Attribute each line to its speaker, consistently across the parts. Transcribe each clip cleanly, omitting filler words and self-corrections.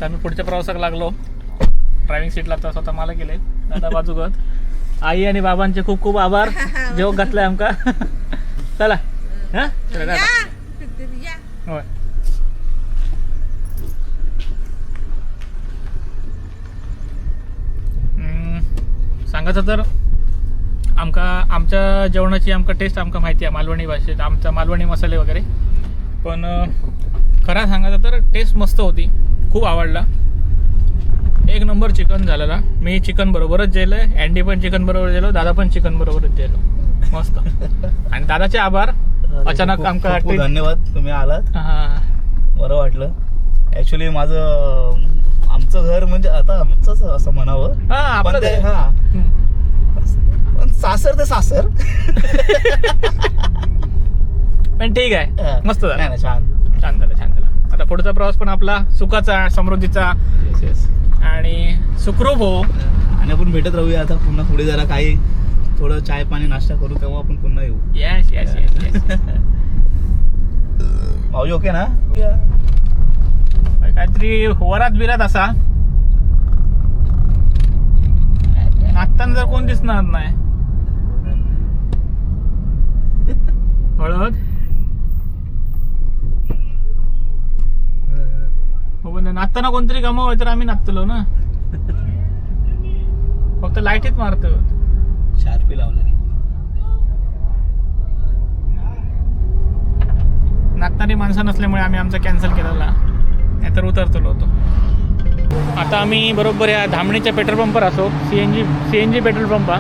Speaker 1: आता आम्ही पुढच्या प्रवासाला लागलो. ड्रायव्हिंग सीटला तर स्वतः मला केले दादा बाजूगत. आई आणि बाबांचे खूप खूप आभार जेव्हा घातलाय आमका. चला हा चला होय. सांगायचं तर आमच्या जेवणाची टेस्ट माहिती आहे मालवणी भाषेत, आमचा मालवणी मसाले वगैरे. पण खरं सांगायचं तर टेस्ट मस्त होती, खूप आवडला. एक नंबर चिकन झालेला. मी चिकन बरोबरच जेलो, अँडी पण चिकन बरोबर जेलो, दादा पण चिकन बरोबरच जेलो. मस्त. आणि दादाचे आभार. अचानक आमका
Speaker 2: धन्यवाद, तुम्ही आलात.
Speaker 1: हां
Speaker 2: बरं वाटलं. ॲक्च्युली आमचं घर म्हणजे आता आमचंच असं म्हणावं.
Speaker 1: हां
Speaker 2: पण ते पण सासर ते सासर.
Speaker 1: पण ठीक आहे, मस्त झालं.
Speaker 2: नाही छान
Speaker 1: छान झालं. आता पुढचा प्रवास पण आपला सुखाचा, समृद्धीचा आणि सुखरूप हो.
Speaker 2: आणि आपण भेटत राहूया आता पुन्हा पुढे. जरा काही थोडं चाय पाणी नाश्ता करू, तेव्हा आपण पुन्हा येऊ.
Speaker 1: Yes yes yes yes.
Speaker 2: भाऊजी ओके ना?
Speaker 1: काहीतरी वरात बिरात असा नाचताना जर कोण दिसणार नाही. हळद हो, पण नाचताना कोणतरी गमावं तर आम्ही नाचतलो ना. फक्त लाईटीत मारतो.
Speaker 2: शार्पी लावलं
Speaker 1: नाचणारी माणसं नसल्यामुळे आम्ही आमचा कॅन्सल केलेला, नाहीतर उतरतलो होतो. आता आम्ही बरोबर या धामणीच्या पेट्रोल पंपवर असो. सीएनजी पेट्रोल पंप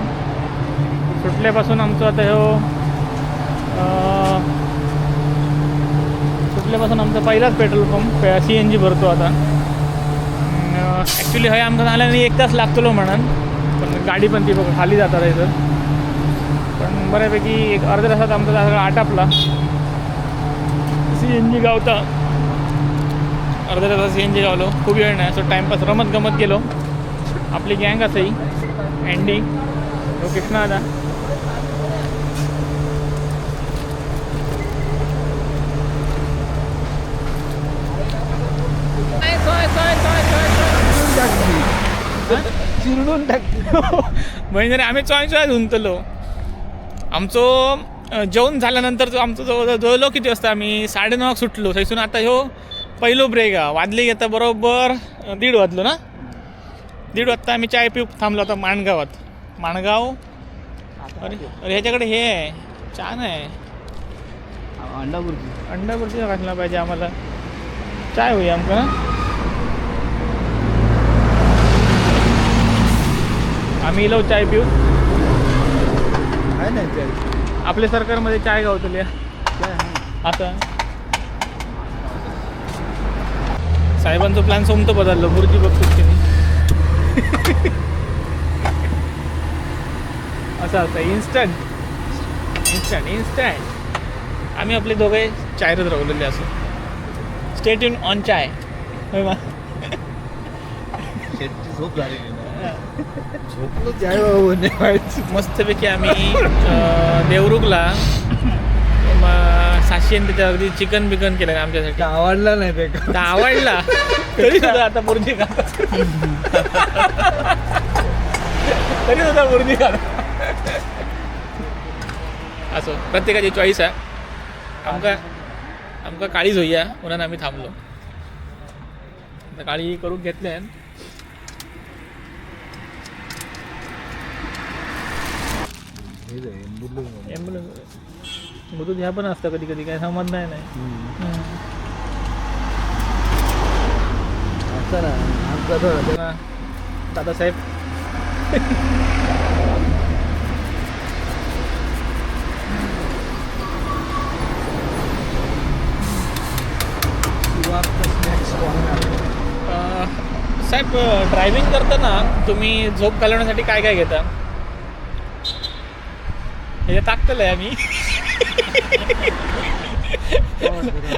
Speaker 1: सुटल्यापासून आमचं आता सुटल्यापासून आमचा पहिलाच पेट्रोल पंप सीएनजी भरतो आता. ॲक्च्युली हे आमचं झाल्याने 1 तास लागतो म्हणून, पण गाडी पण ती बघा खाली जातात इथं. पण बऱ्यापैकी एक अर्ध्या तासात आमचा सगळं आटापला. सीएनजी गावता अर्ध्या तासात सीएनजी गावलो. खूप वेळ नाही, असं टाईमपास रमत गमत गेलो. आपली गँग असंही अँडी तो कृष्णा आता
Speaker 2: चिरडून टाकते.
Speaker 1: म्हणजे आम्ही चॉय धुंतलो. आमचं जेवण झाल्यानंतर आमचं जवळ किती वाजता आम्ही 9:30 सुटलो थैसून. आता पहिलो ब्रेक वाजले घेता बरोबर 1:30 वाजलो ना. 1:30 वाजता आम्ही चाय पिऊ थांबलो आता माणगाव. अरे ह्याच्याकडे हे आहे, छान आहे अंडा बुर्जी घातला पाहिजे आम्हाला. चाय होई आमका ना. आम्ही इलो चाय पिऊ. आपल्या सरकारमध्ये चाय गावतली आता. साहेबांचा प्लॅन सोमतो बदललो. बुर्जी बघतो की असं असं इन्स्टंट. आम्ही आपले दोघे चायरच राहलेले असो. स्टे ट्यून ऑन चाय.
Speaker 2: झोप झाली.
Speaker 1: मस्तपैकी आम्ही देवरुखला 700 त्याच्या अगदी चिकन बिकन केलं आमच्यासाठी.
Speaker 2: आवडला नाही ते का?
Speaker 1: आवडला तरी सुद्धा आता बुर्जी खा. तरी सुद्धा बुर्जी खा. असो प्रत्येकाची चॉईस आहे. आमका काळीच होईया म्हणून आम्ही थांबलो. काळी करून घेतले. ॲम्ब्युलन्स ह्या पण असतं कधी कधी, काय समज नाही. दादासाहेब साहेब ड्रायव्हिंग करताना तुम्ही झोप घालवण्यासाठी काय काय घेता? हे टाकतलंय आम्ही.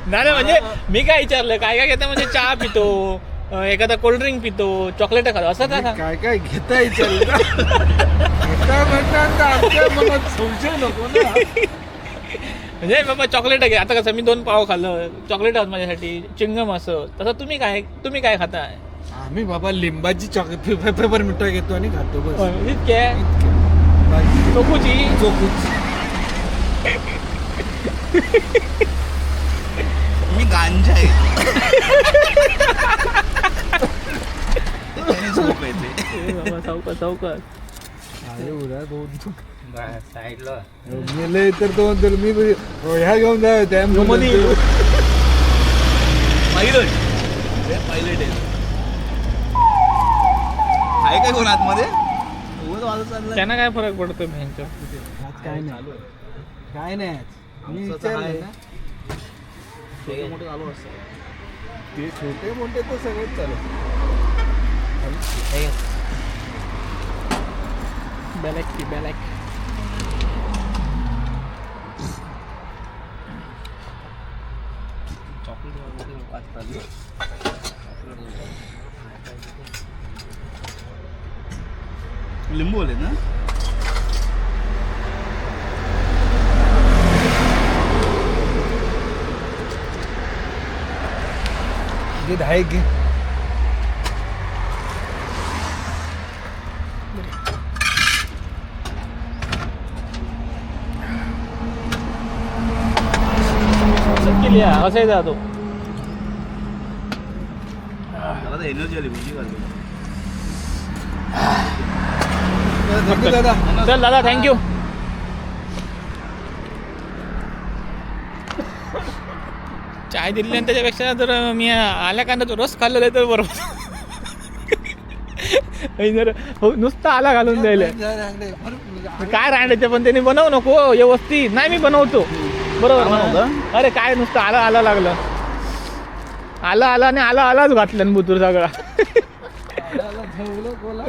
Speaker 1: नाही म्हणजे मी काय विचारलं काय काय घेता म्हणजे चहा पितो, एखादा कोल्ड्रिंक पितो, चॉकलेट खातो, असं
Speaker 2: काय काय घेता विचारलं. संशय नको ना.
Speaker 1: म्हणजे बाबा चॉकलेट घे. आता कसं मी 2 पाव खाल्लं, चॉकलेट आहोत माझ्यासाठी, चिंगम असं. तसं तुम्ही काय खाता?
Speaker 3: आम्ही बाबा लिंबाची चॉकलेट पेपर मिठाई घेतो आणि खातो बस.
Speaker 1: इतके
Speaker 3: बाकी
Speaker 1: चोकूची
Speaker 3: चोकूच.
Speaker 2: मी गांजा आहे. त्याच्याने झोप येते.
Speaker 1: चौकात
Speaker 3: अरे उद्या दोन
Speaker 2: साईडला
Speaker 3: गेले तर तो म्हणतो मी ह्या घेऊन जा त्या
Speaker 2: पायलट पायलट आहे काय कोण आतमध्ये उगाच वाजत चाललं.
Speaker 1: त्यांना काय फरक पडतो भ्यांच्या
Speaker 3: काय नाही काय नाही मी
Speaker 2: आमचं तर आहे
Speaker 3: विचारलं
Speaker 2: ना. छोटे मोठे चालू असतात.
Speaker 3: ते छोटे मोठे तर सगळेच चालू.
Speaker 1: बॅलॅक
Speaker 2: लिंबू आले ना.
Speaker 3: घे 10 घे.
Speaker 1: केली असं आहे जातो.
Speaker 2: जरा एनर्जी आली म्हणजे
Speaker 3: धक्का दादा.
Speaker 1: चल दादा थँक्यू. चाय दिली आणि त्याच्यापेक्षा जर मी आल्या कांदा रस खाल्लेला तर बरोबर. जर नुसतं आला घालून द्यायला काय राहण्याचं पण त्यांनी बनवू नको व्यवस्थित. नाही मी बनवतो बरोबर ना? अरे काय नुसतं आला लागलं. आला आणि आलाच घातलं बुतूर सगळा.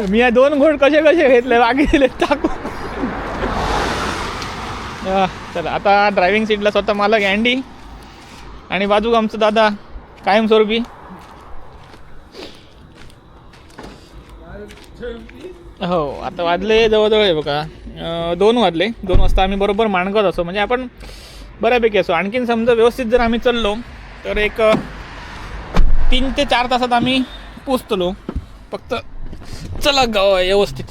Speaker 1: मी या 2 घोट कसे घेतले बाकी दिले टाकू. चला आता ड्रायव्हिंग सीटला स्वतः मालक अँडी आणि बाजूक आमचं दादा कायमस्वरूपी. हो आता वाजले जवळजवळ आहे बघा 2 वाजले. 2 वाजता आम्ही बरोबर माणगत असो म्हणजे आपण बऱ्यापैकी असो. आणखीन समजा व्यवस्थित जर आम्ही चाललो तर एक 3 ते 4 तासात आम्ही पोचतलो. फक्त चला गाव व्यवस्थित.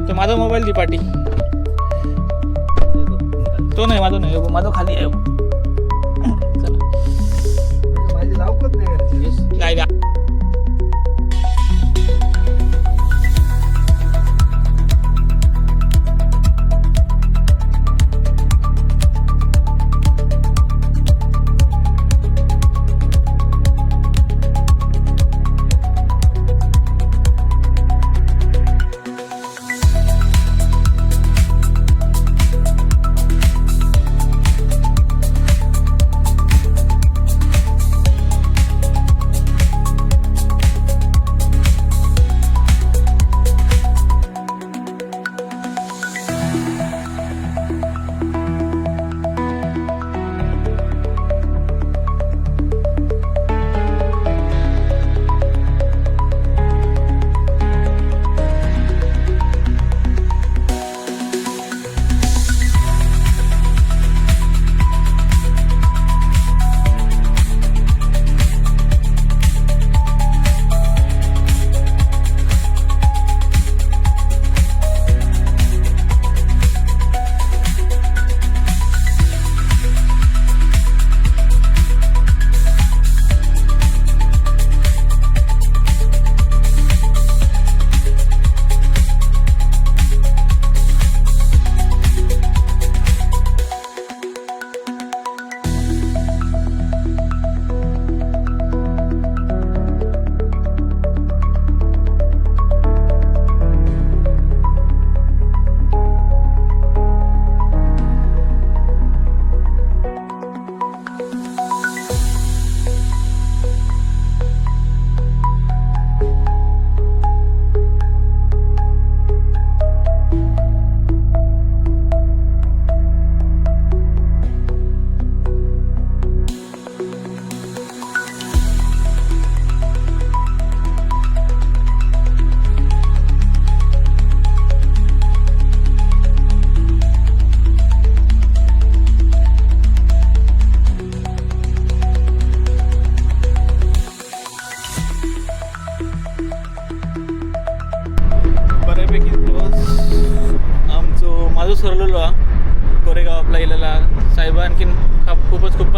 Speaker 1: ते माझा मोबाईल दी पाठी. तो नाही माझा नाही माझा खाली आहे. चला
Speaker 3: माझी लावकत नाही
Speaker 1: काय द्या.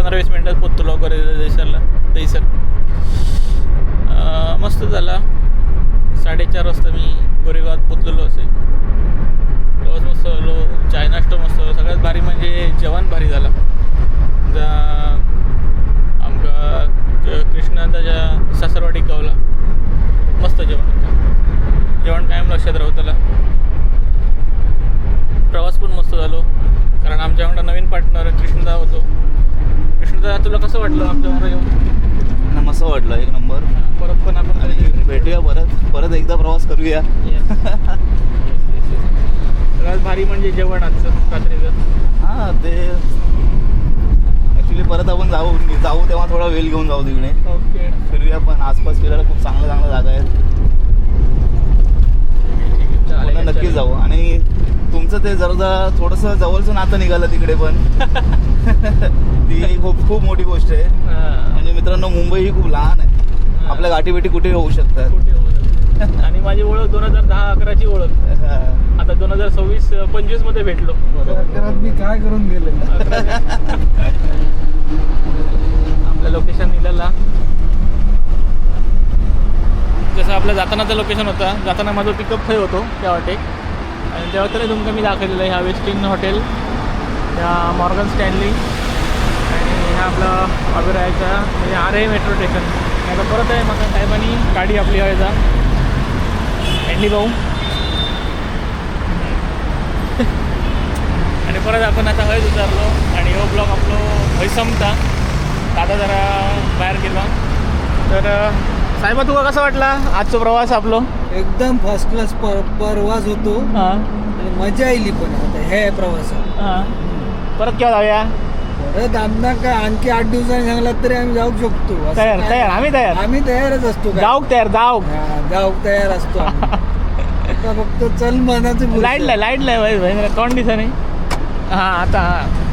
Speaker 1: 15-20 मिनटात पोचलो दहीसरला. मस्त झाला. 4:30 वाजता मी गोरेगावात पोचलेलो असे. प्रवास मस्त झालो, चाय नाश्ता मस्त झालो. सगळ्यात भारी म्हणजे जेवण भारी झाला. आमका कृष्णादाच्या सासरवाडी गावला मस्त जेवण होतं. जेवण कायम लक्षात राहू त्याला. प्रवास पण मस्त झालो कारण आमच्याकडं नवीन पार्टनर कृष्णदा होतो. कृष्णदा, तुला कसं वाटलं आमच्याबरोबर येऊन?
Speaker 2: मस्त वाटलं, एक नंबर.
Speaker 1: परत पण आपण
Speaker 2: आणि भेटूया परत एकदा प्रवास करूया.
Speaker 1: सगळ्यात भारी म्हणजे जेवण आजचं रात्रीचं.
Speaker 2: हां, ते ॲक्च्युली परत आपण जाऊ तेव्हा थोडा वेळ घेऊन जाऊ तिकडे.
Speaker 1: ओके,
Speaker 2: फिरूया पण आसपास फिरायला खूप चांगल्या जागा आहेत. पुन्हा नक्कीच जाऊ. आणि तुमचं ते जरा थोडंसं जवळचं नातं निघालं तिकडे पण. ती खूप मोठी गोष्ट आहे. म्हणजे मित्रांनो, मुंबई ही खूप लहान आहे. आपल्या गाठीभेटी कुठे होऊ शकतात.
Speaker 1: कुठे होतं. आणि माझी ओळख 2010-11ची ओळख आता 2026-25 मध्ये भेटलो.
Speaker 3: घरात मी काय करून गेले.
Speaker 1: आपलं लोकेशन दिलेला जसं आपलं जातानाचं लोकेशन होता. जाताना माझं पिकअप थंय होतो त्या वाटे. आणि तेव्हा तरी तुमका मी दाखवलेलं आहे ह्या वेस्टिन हॉटेल, त्या मॉर्गन स्टॅनली आणि ह्या आपला अभिरायाचा म्हणजे आरे मेट्रो स्टेशन. आता परत आहे माझ्या साहेबांनी गाडी आपली व्हायचा एंडी भाऊ. आणि परत आपण आता हयच उतरलो आणि हो ब्लॉग आपलो हय संपता. दादा जरा बाहेर गेलो. तर साहेबा, तुका कसं वाटला आजचा प्रवास आपलो?
Speaker 3: एकदम फर्स्ट क्लास प्रवास होतो
Speaker 1: हां
Speaker 3: आणि मजा आली पण आता ह्या प्रवासात.
Speaker 1: हां, परत केव्हा जाऊया?
Speaker 3: परत आमना काय आणखी 8 दिवसांनी सांगलात तरी आम्ही जाऊ शकतो. असं
Speaker 1: तयार
Speaker 3: काय-
Speaker 1: तयार आम्ही तयार
Speaker 3: आम्ही तयारच असतो. काय.
Speaker 1: जाऊक तयार जाऊक.
Speaker 3: हा, जाऊक तयार असतो आम्ही. आता फक्त चल मनाचं बोलतो.
Speaker 1: लाईट भाई कोण दिसा नाही. हां आता हां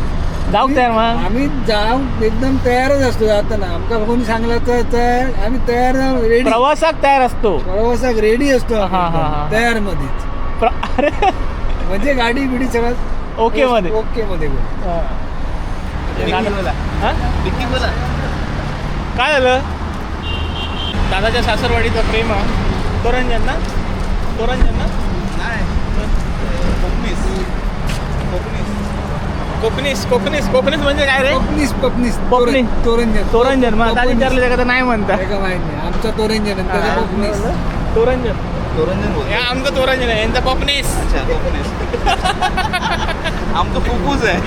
Speaker 1: जाऊक तयार मग.
Speaker 3: आम्ही जाऊ एकदम तयारच असतो जाताना. आमका कोणी सांगला तर आम्ही तयार रेडी.
Speaker 1: प्रवासाक तयार असतो.
Speaker 3: प्रवासाक रेडी असतो आम्ही
Speaker 1: हा, हा,
Speaker 3: एकदम,
Speaker 1: हा.
Speaker 3: तयार मध्येच.
Speaker 1: अरे
Speaker 3: म्हणजे गाडी बिडी सगळं
Speaker 1: ओके मध्ये.
Speaker 3: ओके मध्ये बोल.
Speaker 1: हां.
Speaker 2: विक्की बोला.
Speaker 1: हां?
Speaker 2: विक्की बोला.
Speaker 1: काय झालं? दादाच्या सासरवाडीचं प्रेम हा. तोरंजन ना?
Speaker 2: नाही,
Speaker 1: कोकणीस म्हणजे काय रे?
Speaker 3: पपनीस
Speaker 1: पपनी. तोरंजन मग आता
Speaker 3: पपनीस.
Speaker 1: विचारलं तर नाही म्हणता.
Speaker 3: काय का माहित नाही. आमचा तोरंजन आणि त्याचा पपनीस.
Speaker 1: तोरंजन
Speaker 2: बोलतो.
Speaker 1: या आमचं तोरंजन आहे, यांचा पपनीस.
Speaker 2: अच्छा, कोकणीस. आमचं फुफ्फुस आहे.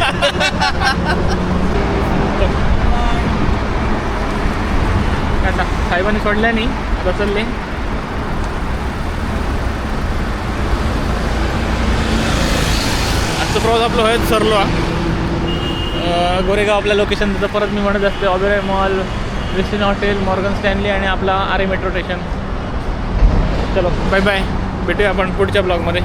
Speaker 1: आता साहेबांनी सोडल्या नाही बसले. आजचं प्रवास आपलं होत सरलो हा. गोरेगाव आपल्या लोकेशन तिथं परत मी म्हणत असते Oberoi mall, Westin hotel, Morgan Stanley आणि आपला आरे मेट्रो स्टेशन. चलो बाय बाय, भेटूया आपण पुढच्या ब्लॉगमध्ये.